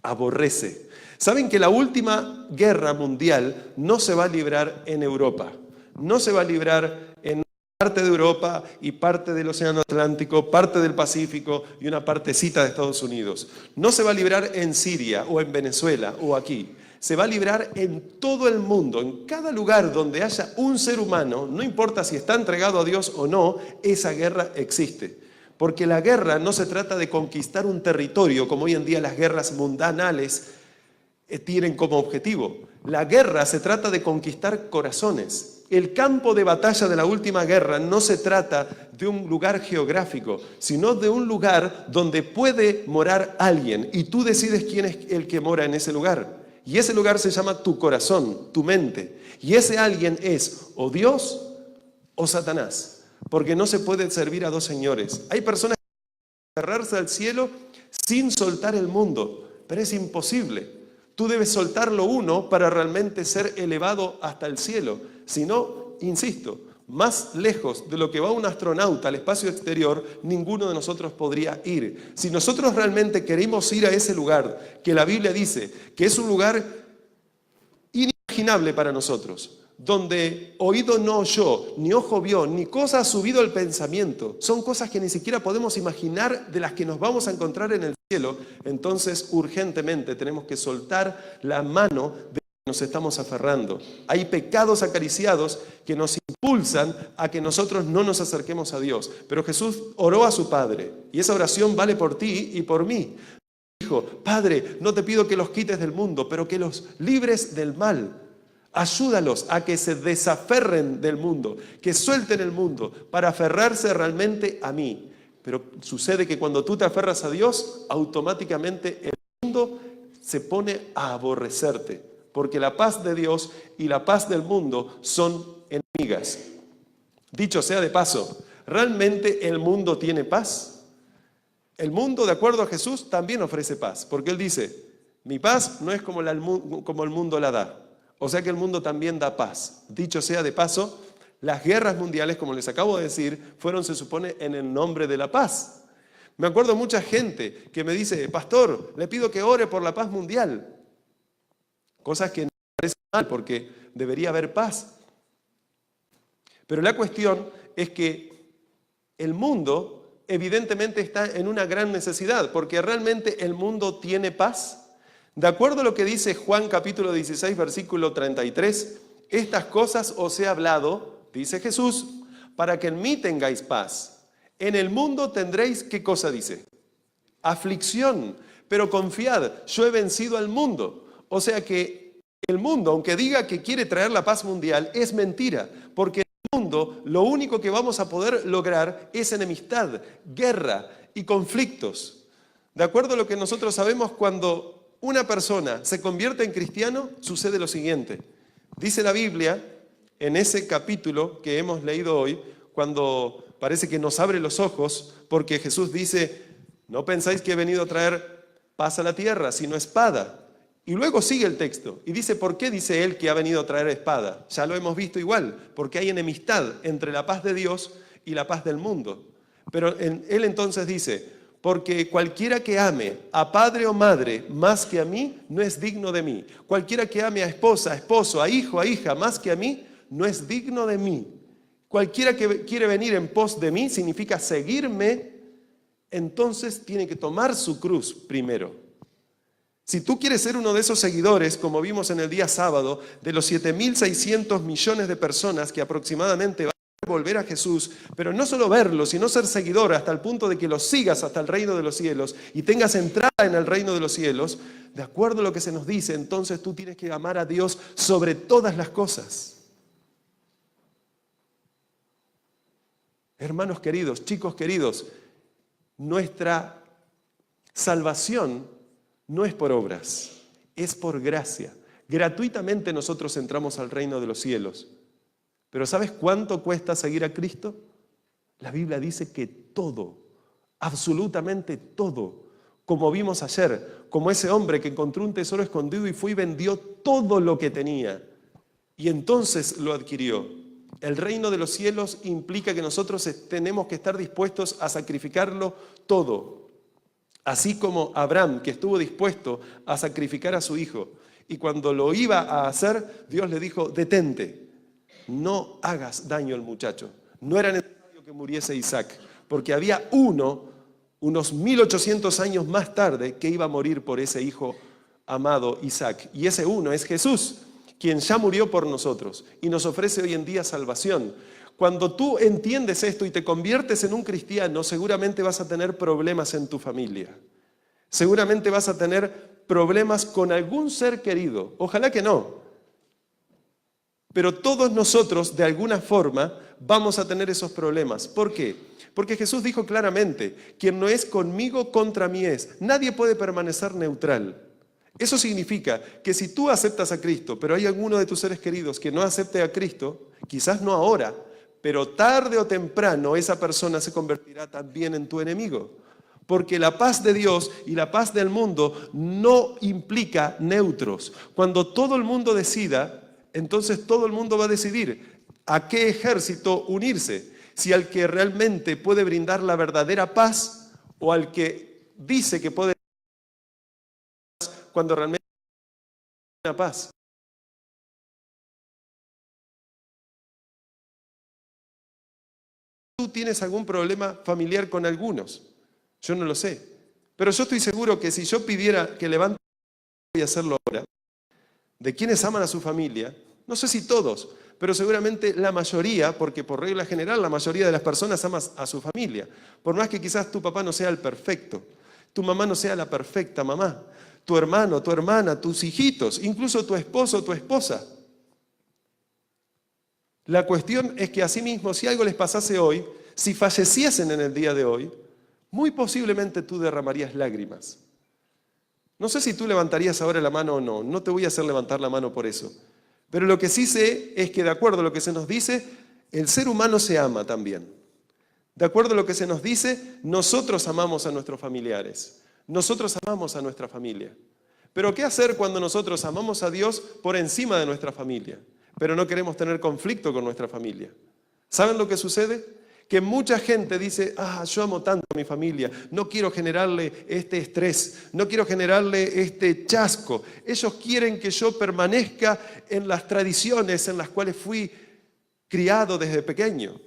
aborrece. Saben que la última guerra mundial no se va a librar en Europa. No se va a librar en parte de Europa y parte del Océano Atlántico, parte del Pacífico y una partecita de Estados Unidos. No se va a librar en Siria o en Venezuela o aquí. Se va a librar en todo el mundo, en cada lugar donde haya un ser humano, no importa si está entregado a Dios o no, esa guerra existe. Porque la guerra no se trata de conquistar un territorio, como hoy en día las guerras mundanales tienen como objetivo. La guerra se trata de conquistar corazones. El campo de batalla de la última guerra no se trata de un lugar geográfico, sino de un lugar donde puede morar alguien y tú decides quién es el que mora en ese lugar. Y ese lugar se llama tu corazón, tu mente. Y ese alguien es o Dios o Satanás, porque no se puede servir a dos señores. Hay personas que quieren aferrarse al cielo sin soltar el mundo, pero es imposible. Tú debes soltarlo uno para realmente ser elevado hasta el cielo. Si no, insisto, más lejos de lo que va un astronauta al espacio exterior, ninguno de nosotros podría ir. Si nosotros realmente queremos ir a ese lugar que la Biblia dice que es un lugar inimaginable para nosotros, donde oído no oyó, ni ojo vio, ni cosa ha subido al pensamiento, son cosas que ni siquiera podemos imaginar de las que nos vamos a encontrar en el cielo, entonces urgentemente tenemos que soltar la mano de que nos estamos aferrando. Hay pecados acariciados que nos impulsan a que nosotros no nos acerquemos a Dios. Pero Jesús oró a su Padre, y esa oración vale por ti y por mí. Dijo: Padre, no te pido que los quites del mundo, pero que los libres del mal. Ayúdalos a que se desaferren del mundo, que suelten el mundo para aferrarse realmente a mí. Pero sucede que cuando tú te aferras a Dios, automáticamente el mundo se pone a aborrecerte, porque la paz de Dios y la paz del mundo son enemigas. Dicho sea de paso, ¿realmente el mundo tiene paz? El mundo, de acuerdo a Jesús, también ofrece paz, porque Él dice: mi paz no es como el mundo la da. O sea que el mundo también da paz. Dicho sea de paso, las guerras mundiales, como les acabo de decir, fueron, se supone, en el nombre de la paz. Me acuerdo mucha gente que me dice: pastor, le pido que ore por la paz mundial. Cosas que no me parecen mal, porque debería haber paz. Pero la cuestión es que el mundo evidentemente está en una gran necesidad, porque realmente el mundo tiene paz. De acuerdo a lo que dice Juan capítulo 16, versículo 33, estas cosas os he hablado, dice Jesús, para que en mí tengáis paz. En el mundo tendréis, ¿qué cosa dice? Aflicción, pero confiad, yo he vencido al mundo. O sea que el mundo, aunque diga que quiere traer la paz mundial, es mentira, porque en el mundo lo único que vamos a poder lograr es enemistad, guerra y conflictos. De acuerdo a lo que nosotros sabemos, cuando una persona se convierte en cristiano, sucede lo siguiente. Dice la Biblia, en ese capítulo que hemos leído hoy, cuando parece que nos abre los ojos, porque Jesús dice: no pensáis que he venido a traer paz a la tierra, sino espada. Y luego sigue el texto y dice: ¿por qué dice Él que ha venido a traer espada? Ya lo hemos visto igual, porque hay enemistad entre la paz de Dios y la paz del mundo. Pero Él entonces dice: porque cualquiera que ame a padre o madre más que a mí, no es digno de mí. Cualquiera que ame a esposa, a esposo, a hijo, a hija más que a mí, no es digno de mí. Cualquiera que quiere venir en pos de mí, significa seguirme, entonces tiene que tomar su cruz primero. Si tú quieres ser uno de esos seguidores, como vimos en el día sábado, de los 7.600 millones de personas que aproximadamente van a volver a Jesús, pero no solo verlo, sino ser seguidor hasta el punto de que lo sigas hasta el reino de los cielos y tengas entrada en el reino de los cielos, de acuerdo a lo que se nos dice, entonces tú tienes que amar a Dios sobre todas las cosas. Hermanos queridos, chicos queridos, nuestra salvación no es por obras, es por gracia. Gratuitamente nosotros entramos al reino de los cielos. Pero ¿sabes cuánto cuesta seguir a Cristo? La Biblia dice que todo, absolutamente todo, como vimos ayer, como ese hombre que encontró un tesoro escondido y fue y vendió todo lo que tenía, y entonces lo adquirió. El reino de los cielos implica que nosotros tenemos que estar dispuestos a sacrificarlo todo. Así como Abraham, que estuvo dispuesto a sacrificar a su hijo, y cuando lo iba a hacer, Dios le dijo: detente, no hagas daño al muchacho. No era necesario que muriese Isaac, porque había unos 1800 años más tarde, que iba a morir por ese hijo amado Isaac. Y ese uno es Jesús, quien ya murió por nosotros y nos ofrece hoy en día salvación. Cuando tú entiendes esto y te conviertes en un cristiano, seguramente vas a tener problemas en tu familia. Seguramente vas a tener problemas con algún ser querido. Ojalá que no. Pero todos nosotros, de alguna forma, vamos a tener esos problemas. ¿Por qué? Porque Jesús dijo claramente: quien no es conmigo, contra mí es. Nadie puede permanecer neutral. Eso significa que si tú aceptas a Cristo, pero hay alguno de tus seres queridos que no acepte a Cristo, quizás no ahora, pero tarde o temprano esa persona se convertirá también en tu enemigo. Porque la paz de Dios y la paz del mundo no implica neutros. Cuando todo el mundo decida, entonces todo el mundo va a decidir a qué ejército unirse. Si al que realmente puede brindar la verdadera paz o al que dice que puede cuando realmente hay una paz. tú tienes algún problema familiar con algunos. Yo no lo sé. Pero yo estoy seguro que si yo pidiera que levante, voy a hacerlo ahora, de quienes aman a su familia, no sé si todos, pero seguramente la mayoría, porque por regla general la mayoría de las personas aman a su familia. Por más que quizás tu papá no sea el perfecto, tu mamá no sea la perfecta mamá, tu hermano, tu hermana, tus hijitos, incluso tu esposo o tu esposa. La cuestión es que asimismo, si algo les pasase hoy, si falleciesen en el día de hoy, muy posiblemente tú derramarías lágrimas. No sé si tú levantarías ahora la mano o no, no te voy a hacer levantar la mano por eso. Pero lo que sí sé es que de acuerdo a lo que se nos dice, el ser humano se ama también. De acuerdo a lo que se nos dice, nosotros amamos a nuestros familiares. Nosotros amamos a nuestra familia. Pero ¿qué hacer cuando nosotros amamos a Dios por encima de nuestra familia? Pero no queremos tener conflicto con nuestra familia. ¿Saben lo que sucede? Que mucha gente dice, yo amo tanto a mi familia, no quiero generarle este estrés, no quiero generarle este chasco. Ellos quieren que yo permanezca en las tradiciones en las cuales fui criado desde pequeño.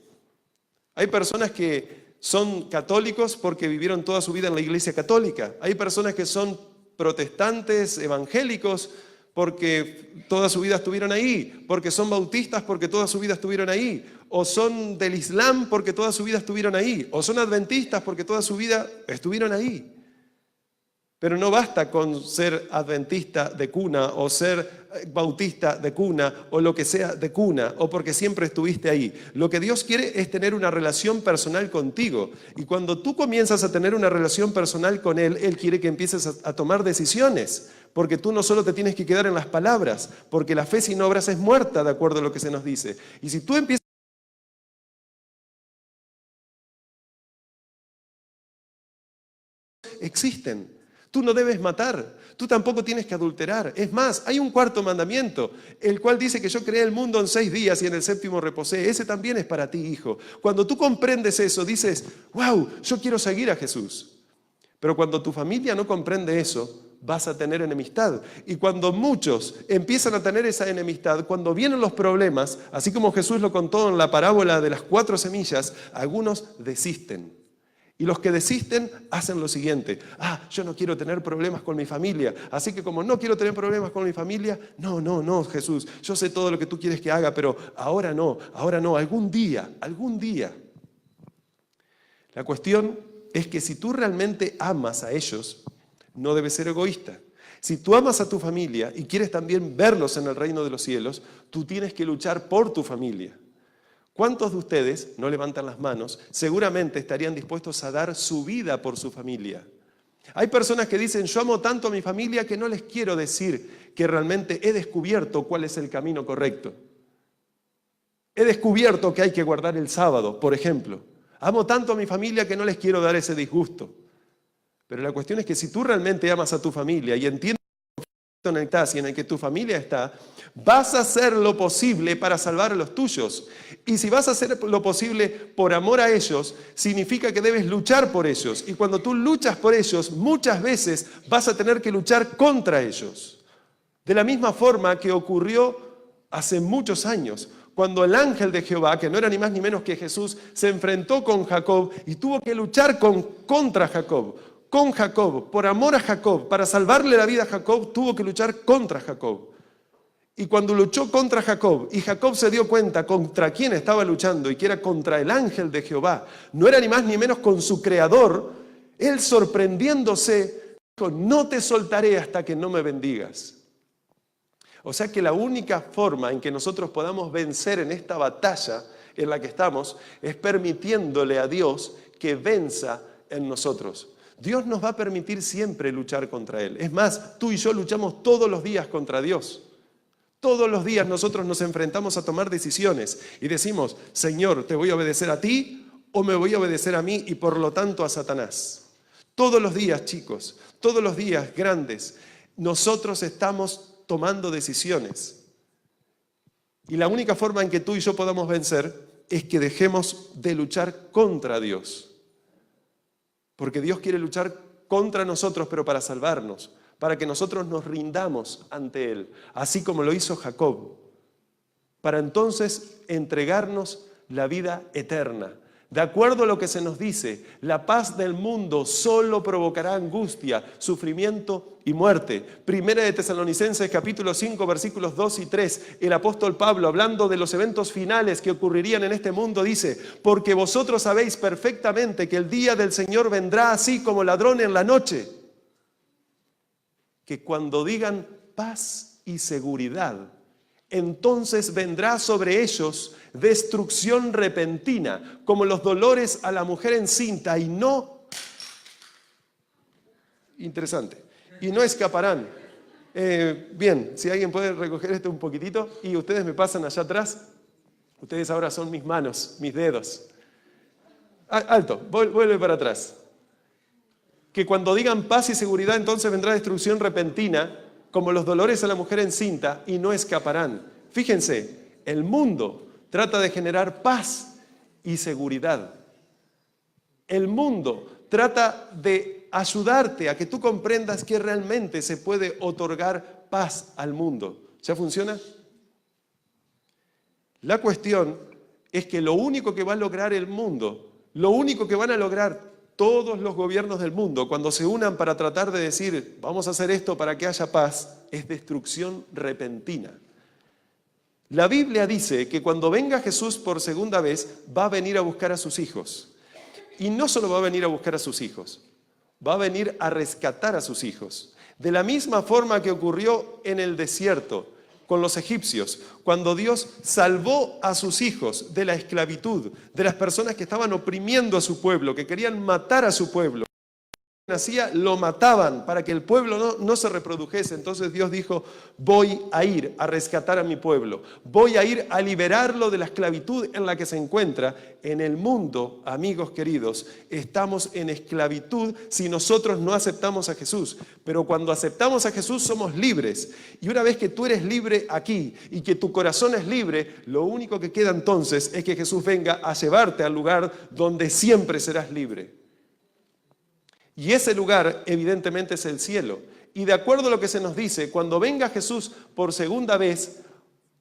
Hay personas que son católicos porque vivieron toda su vida en la iglesia católica. Hay personas que son protestantes, evangélicos, porque toda su vida estuvieron ahí, porque son bautistas porque toda su vida estuvieron ahí, o son del Islam porque toda su vida estuvieron ahí, o son adventistas porque toda su vida estuvieron ahí. Pero no basta con ser adventista de cuna, o ser bautista de cuna, o lo que sea de cuna, o porque siempre estuviste ahí. Lo que Dios quiere es tener una relación personal contigo. Y cuando tú comienzas a tener una relación personal con Él, Él quiere que empieces a tomar decisiones. Porque tú no solo te tienes que quedar en las palabras, porque la fe sin obras es muerta, de acuerdo a lo que se nos dice. Y si tú empiezas existen. Tú no debes matar, tú tampoco tienes que adulterar. Es más, hay un cuarto mandamiento, el cual dice que yo creé el mundo en 6 días y en el séptimo reposé. Ese también es para ti, hijo. Cuando tú comprendes eso, dices, wow, yo quiero seguir a Jesús. Pero cuando tu familia no comprende eso, vas a tener enemistad. Y cuando muchos empiezan a tener esa enemistad, cuando vienen los problemas, así como Jesús lo contó en la parábola de las 4 semillas, algunos desisten. Y los que desisten hacen lo siguiente, yo no quiero tener problemas con mi familia, así que como no quiero tener problemas con mi familia, no, Jesús, yo sé todo lo que tú quieres que haga, pero ahora no, algún día. La cuestión es que si tú realmente amas a ellos, no debes ser egoísta. Si tú amas a tu familia y quieres también verlos en el reino de los cielos, tú tienes que luchar por tu familia. ¿Cuántos de ustedes, no levantan las manos, seguramente estarían dispuestos a dar su vida por su familia? Hay personas que dicen, yo amo tanto a mi familia que no les quiero decir que realmente he descubierto cuál es el camino correcto. He descubierto que hay que guardar el sábado, por ejemplo. Amo tanto a mi familia que no les quiero dar ese disgusto. Pero la cuestión es que si tú realmente amas a tu familia y entiendes en el que estás y en el que tu familia está, vas a hacer lo posible para salvar a los tuyos. Y si vas a hacer lo posible por amor a ellos, significa que debes luchar por ellos. Y cuando tú luchas por ellos, muchas veces vas a tener que luchar contra ellos. De la misma forma que ocurrió hace muchos años, cuando el ángel de Jehová, que no era ni más ni menos que Jesús, se enfrentó con Jacob y tuvo que luchar contra Jacob. Con Jacob, por amor a Jacob, para salvarle la vida a Jacob, tuvo que luchar contra Jacob. Y cuando luchó contra Jacob, y Jacob se dio cuenta contra quién estaba luchando, y que era contra el ángel de Jehová, no era ni más ni menos con su creador, él sorprendiéndose, dijo, no te soltaré hasta que no me bendigas. O sea que la única forma en que nosotros podamos vencer en esta batalla en la que estamos, es permitiéndole a Dios que venza en nosotros. Dios nos va a permitir siempre luchar contra Él. Es más, tú y yo luchamos todos los días contra Dios. Todos los días nosotros nos enfrentamos a tomar decisiones y decimos, Señor, ¿te voy a obedecer a ti o me voy a obedecer a mí y por lo tanto a Satanás? Todos los días, chicos, todos los días grandes, nosotros estamos tomando decisiones. Y la única forma en que tú y yo podamos vencer es que dejemos de luchar contra Dios. Porque Dios quiere luchar contra nosotros, pero para salvarnos, para que nosotros nos rindamos ante Él, así como lo hizo Jacob, para entonces entregarnos la vida eterna, De acuerdo a lo que se nos dice, la paz del mundo solo provocará angustia, sufrimiento y muerte. Primera de Tesalonicenses capítulo 5 versículos 2 y 3. El apóstol Pablo, hablando de los eventos finales que ocurrirían en este mundo, dice: porque vosotros sabéis perfectamente que el día del Señor vendrá así como ladrón en la noche. Que cuando digan paz y seguridad, entonces vendrá sobre ellos destrucción repentina, como los dolores a la mujer encinta, y no, interesante, y no escaparán. Bien, si alguien puede recoger esto un poquitito, y ustedes me pasan allá atrás. Ustedes ahora son mis manos, mis dedos. Alto, vuelve para atrás. Que cuando digan paz y seguridad, entonces vendrá destrucción repentina, como los dolores a la mujer encinta, y no escaparán. Fíjense, el mundo trata de generar paz y seguridad. El mundo trata de ayudarte a que tú comprendas que realmente se puede otorgar paz al mundo. ¿Ya funciona? La cuestión es que lo único que va a lograr el mundo, lo único que van a lograr todos los gobiernos del mundo, cuando se unan para tratar de decir, vamos a hacer esto para que haya paz, es destrucción repentina. La Biblia dice que cuando venga Jesús por segunda vez, va a venir a buscar a sus hijos. Y no solo va a venir a buscar a sus hijos, va a venir a rescatar a sus hijos. De la misma forma que ocurrió en el desierto con los egipcios, cuando Dios salvó a sus hijos de la esclavitud, de las personas que estaban oprimiendo a su pueblo, que querían matar a su pueblo. Nacía, lo mataban para que el pueblo no se reprodujese. Entonces Dios dijo: voy a ir a rescatar a mi pueblo, voy a ir a liberarlo de la esclavitud en la que se encuentra. En el mundo, amigos queridos, estamos en esclavitud si nosotros no aceptamos a Jesús. Pero cuando aceptamos a Jesús somos libres. Y una vez que tú eres libre aquí y que tu corazón es libre, lo único que queda entonces es que Jesús venga a llevarte al lugar donde siempre serás libre. Y ese lugar evidentemente es el cielo. Y de acuerdo a lo que se nos dice, cuando venga Jesús por segunda vez,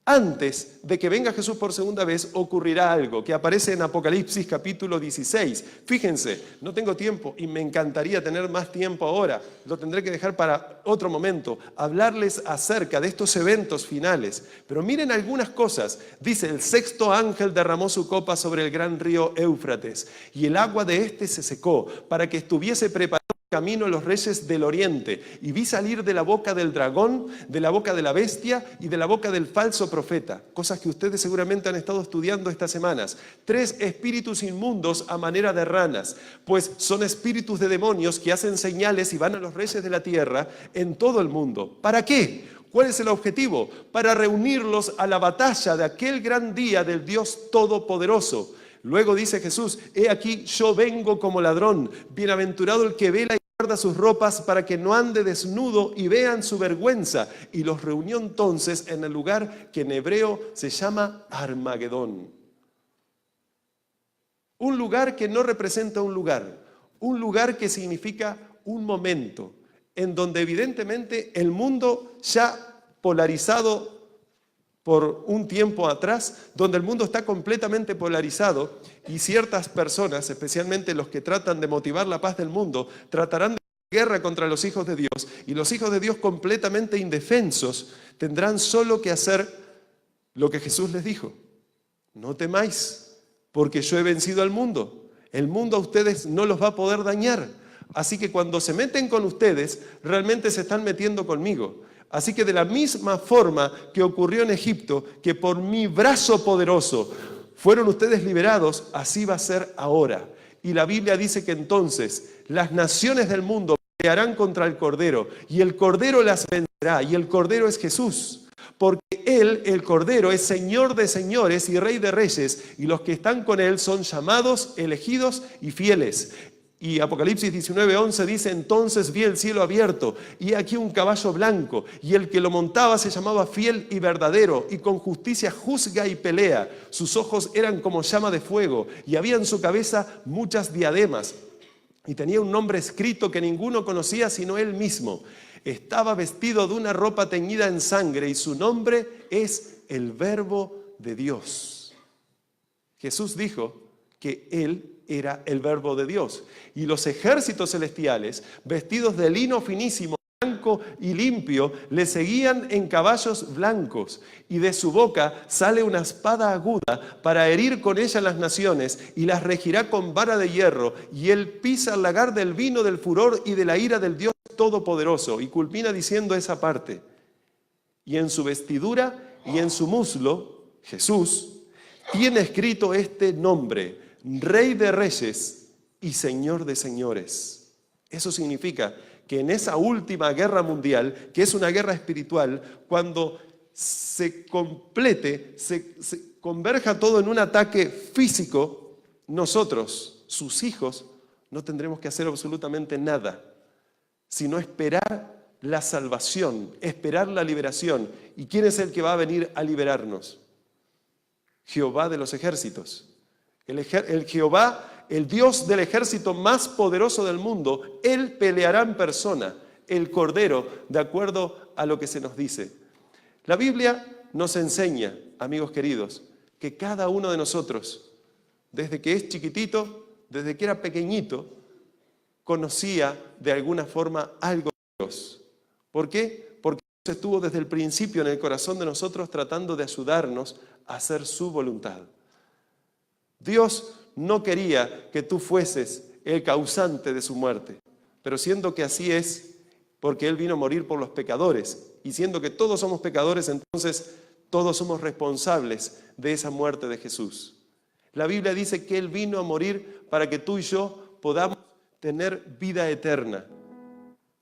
antes de que venga Jesús por segunda vez, ocurrirá algo que aparece en Apocalipsis capítulo 16. Fíjense, no tengo tiempo y me encantaría tener más tiempo ahora. Lo tendré que dejar para otro momento, hablarles acerca de estos eventos finales. Pero miren algunas cosas. Dice: el sexto ángel derramó su copa sobre el gran río Éufrates, y el agua de este se secó, para que estuviese preparado camino a los reyes del oriente, y vi salir de la boca del dragón, de la boca de la bestia y de la boca del falso profeta, cosas que ustedes seguramente han estado estudiando estas semanas, 3 espíritus inmundos a manera de ranas, pues son espíritus de demonios que hacen señales y van a los reyes de la tierra en todo el mundo. ¿Para qué? ¿Cuál es el objetivo? Para reunirlos a la batalla de aquel gran día del Dios Todopoderoso. Luego dice Jesús: he aquí yo vengo como ladrón, bienaventurado el que vela y guarda sus ropas para que no ande desnudo y vean su vergüenza. Y los reunió entonces en el lugar que en hebreo se llama Armagedón. Un lugar que no representa un lugar que significa un momento, en donde evidentemente el mundo ya polarizado por un tiempo atrás, donde el mundo está completamente polarizado y ciertas personas, especialmente los que tratan de motivar la paz del mundo, tratarán de guerra contra los hijos de Dios, y los hijos de Dios completamente indefensos tendrán solo que hacer lo que Jesús les dijo: no temáis, porque yo he vencido al mundo. El mundo a ustedes no los va a poder dañar. Así que cuando se meten con ustedes, realmente se están metiendo conmigo. Así que de la misma forma que ocurrió en Egipto, que por mi brazo poderoso fueron ustedes liberados, así va a ser ahora. Y la Biblia dice que entonces las naciones del mundo pelearán contra el Cordero, y el Cordero las vencerá, y el Cordero es Jesús. Porque Él, el Cordero, es Señor de señores y Rey de reyes, y los que están con Él son llamados, elegidos y fieles. Y Apocalipsis 19:11 dice: entonces vi el cielo abierto, y aquí un caballo blanco, y el que lo montaba se llamaba Fiel y Verdadero, y con justicia juzga y pelea. Sus ojos eran como llama de fuego, y había en su cabeza muchas diademas, y tenía un nombre escrito que ninguno conocía sino él mismo. Estaba vestido de una ropa teñida en sangre, y su nombre es el Verbo de Dios. Jesús dijo que Él era el Verbo de Dios. Y los ejércitos celestiales, vestidos de lino finísimo, blanco y limpio, le seguían en caballos blancos, y de su boca sale una espada aguda para herir con ella las naciones, y las regirá con vara de hierro, y él pisa el lagar del vino del furor y de la ira del Dios Todopoderoso. Y culmina diciendo esa parte: y en su vestidura y en su muslo, Jesús, tiene escrito este nombre: Rey de Reyes y Señor de Señores. Eso significa que en esa última guerra mundial, que es una guerra espiritual, cuando se complete, se converja todo en un ataque físico, nosotros, sus hijos, no tendremos que hacer absolutamente nada, sino esperar la salvación, esperar la liberación. ¿Y quién es el que va a venir a liberarnos? Jehová de los ejércitos. El Jehová, el Dios del ejército más poderoso del mundo, Él peleará en persona, el Cordero, de acuerdo a lo que se nos dice. La Biblia nos enseña, amigos queridos, que cada uno de nosotros, desde que es chiquitito, desde que era pequeñito, conocía de alguna forma algo de Dios. ¿Por qué? Porque Dios estuvo desde el principio en el corazón de nosotros tratando de ayudarnos a hacer su voluntad. Dios no quería que tú fueses el causante de su muerte, pero siendo que así es, porque Él vino a morir por los pecadores, y siendo que todos somos pecadores, entonces todos somos responsables de esa muerte de Jesús. La Biblia dice que Él vino a morir para que tú y yo podamos tener vida eterna.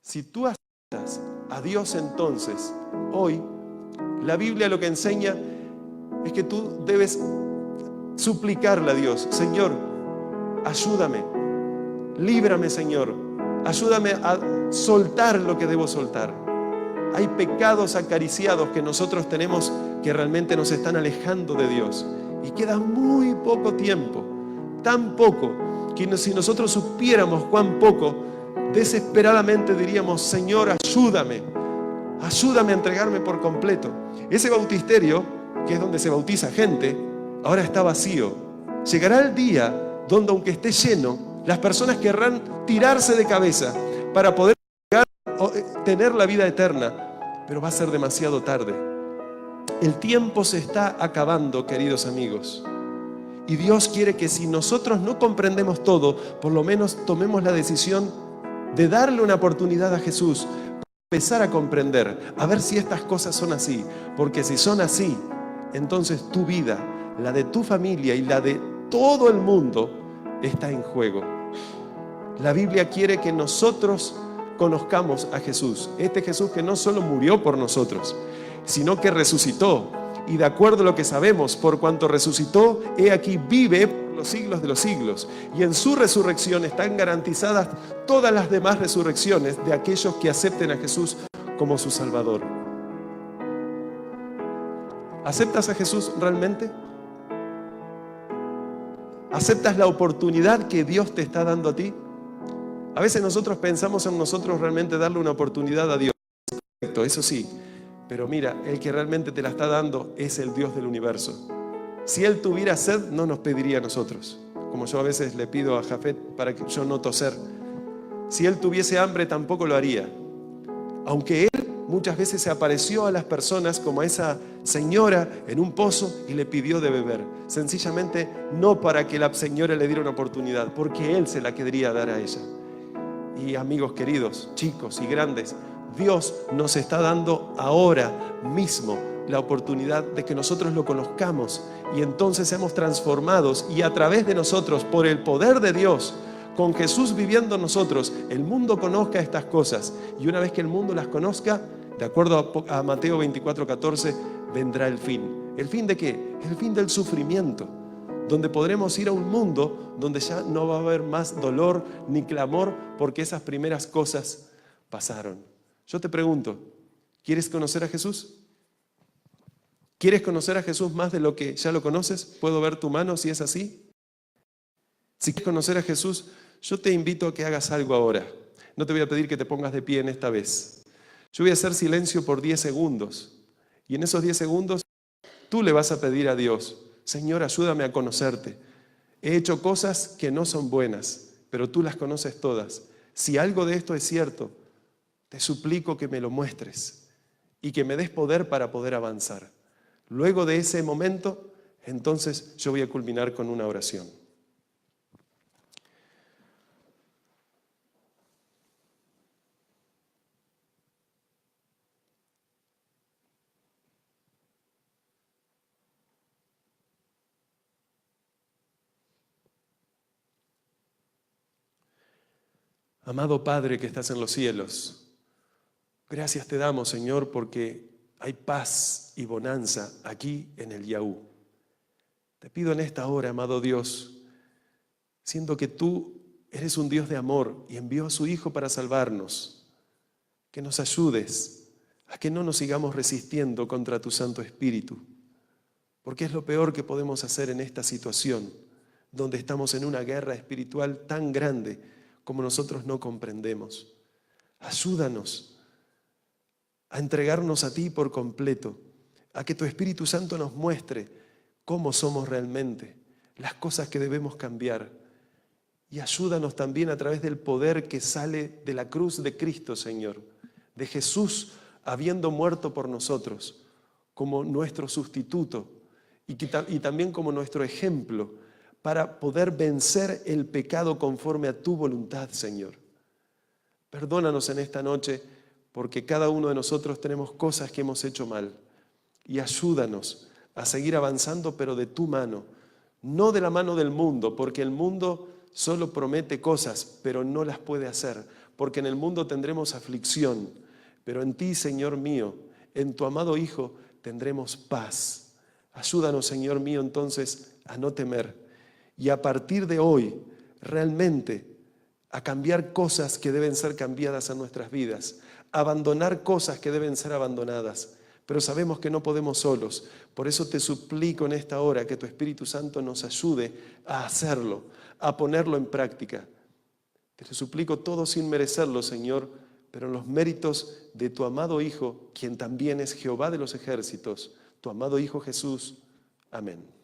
Si tú aceptas a Dios entonces, hoy, la Biblia lo que enseña es que tú debes suplicarle a Dios: Señor, ayúdame, líbrame, Señor, ayúdame a soltar lo que debo soltar. Hay pecados acariciados que nosotros tenemos que realmente nos están alejando de Dios, y queda muy poco tiempo, tan poco, que si nosotros supiéramos cuán poco, desesperadamente diríamos: Señor, ayúdame, ayúdame a entregarme por completo. Ese bautisterio, que es donde se bautiza gente, ahora está vacío. Llegará el día donde, aunque esté lleno, las personas querrán tirarse de cabeza para poder tener la vida eterna, pero va a ser demasiado tarde. El tiempo se está acabando, queridos amigos, y Dios quiere que, si nosotros no comprendemos todo, por lo menos tomemos la decisión de darle una oportunidad a Jesús, para empezar a comprender, a ver si estas cosas son así, porque si son así, entonces tu vida, la de tu familia y la de todo el mundo está en juego. La Biblia quiere que nosotros conozcamos a Jesús, este Jesús que no solo murió por nosotros, sino que resucitó. Y de acuerdo a lo que sabemos, por cuanto resucitó, he aquí vive por los siglos de los siglos. Y en su resurrección están garantizadas todas las demás resurrecciones de aquellos que acepten a Jesús como su Salvador. ¿Aceptas a Jesús realmente? ¿Aceptas la oportunidad que Dios te está dando a ti? A veces nosotros pensamos en nosotros realmente darle una oportunidad a Dios. Perfecto, eso sí. Pero mira, el que realmente te la está dando es el Dios del universo. Si Él tuviera sed, no nos pediría a nosotros, como yo a veces le pido a Jafet para que yo no toser. Si Él tuviese hambre, tampoco lo haría. Aunque Él muchas veces se apareció a las personas, como a esa señora en un pozo, y le pidió de beber. Sencillamente no para que la señora le diera una oportunidad, porque Él se la quería dar a ella. Y amigos queridos, chicos y grandes, Dios nos está dando ahora mismo la oportunidad de que nosotros lo conozcamos, y entonces seamos transformados, y a través de nosotros, por el poder de Dios, con Jesús viviendo en nosotros, el mundo conozca estas cosas. Y una vez que el mundo las conozca, de acuerdo a Mateo 24:14, vendrá el fin. ¿El fin de qué? El fin del sufrimiento, donde podremos ir a un mundo donde ya no va a haber más dolor ni clamor, porque esas primeras cosas pasaron. Yo te pregunto, ¿quieres conocer a Jesús? ¿Quieres conocer a Jesús más de lo que ya lo conoces? ¿Puedo ver tu mano si es así? Si quieres conocer a Jesús, yo te invito a que hagas algo ahora. No te voy a pedir que te pongas de pie en esta vez. Yo voy a hacer silencio por 10 segundos. Y en esos 10 segundos tú le vas a pedir a Dios: Señor, ayúdame a conocerte. He hecho cosas que no son buenas, pero tú las conoces todas. Si algo de esto es cierto, te suplico que me lo muestres y que me des poder para poder avanzar. Luego de ese momento, entonces yo voy a culminar con una oración. Amado Padre que estás en los cielos, gracias te damos, Señor, porque hay paz y bonanza aquí en el Yahú. Te pido en esta hora, amado Dios, siendo que tú eres un Dios de amor y envió a su Hijo para salvarnos, que nos ayudes a que no nos sigamos resistiendo contra tu Santo Espíritu, porque es lo peor que podemos hacer en esta situación, donde estamos en una guerra espiritual tan grande como nosotros no comprendemos. Ayúdanos a entregarnos a ti por completo, a que tu Espíritu Santo nos muestre cómo somos realmente, las cosas que debemos cambiar. Y ayúdanos también a través del poder que sale de la cruz de Cristo, Señor, de Jesús habiendo muerto por nosotros, como nuestro sustituto y también como nuestro ejemplo, para poder vencer el pecado conforme a tu voluntad, Señor. Perdónanos en esta noche, porque cada uno de nosotros tenemos cosas que hemos hecho mal. Y ayúdanos a seguir avanzando, pero de tu mano, no de la mano del mundo, porque el mundo solo promete cosas, pero no las puede hacer, porque en el mundo tendremos aflicción, pero en ti, Señor mío, en tu amado Hijo, tendremos paz. Ayúdanos, Señor mío, entonces, a no temer. Y a partir de hoy, realmente, a cambiar cosas que deben ser cambiadas en nuestras vidas, abandonar cosas que deben ser abandonadas. Pero sabemos que no podemos solos. Por eso te suplico en esta hora que tu Espíritu Santo nos ayude a hacerlo, a ponerlo en práctica. Te suplico todo sin merecerlo, Señor, pero en los méritos de tu amado Hijo, quien también es Jehová de los ejércitos, tu amado Hijo Jesús. Amén.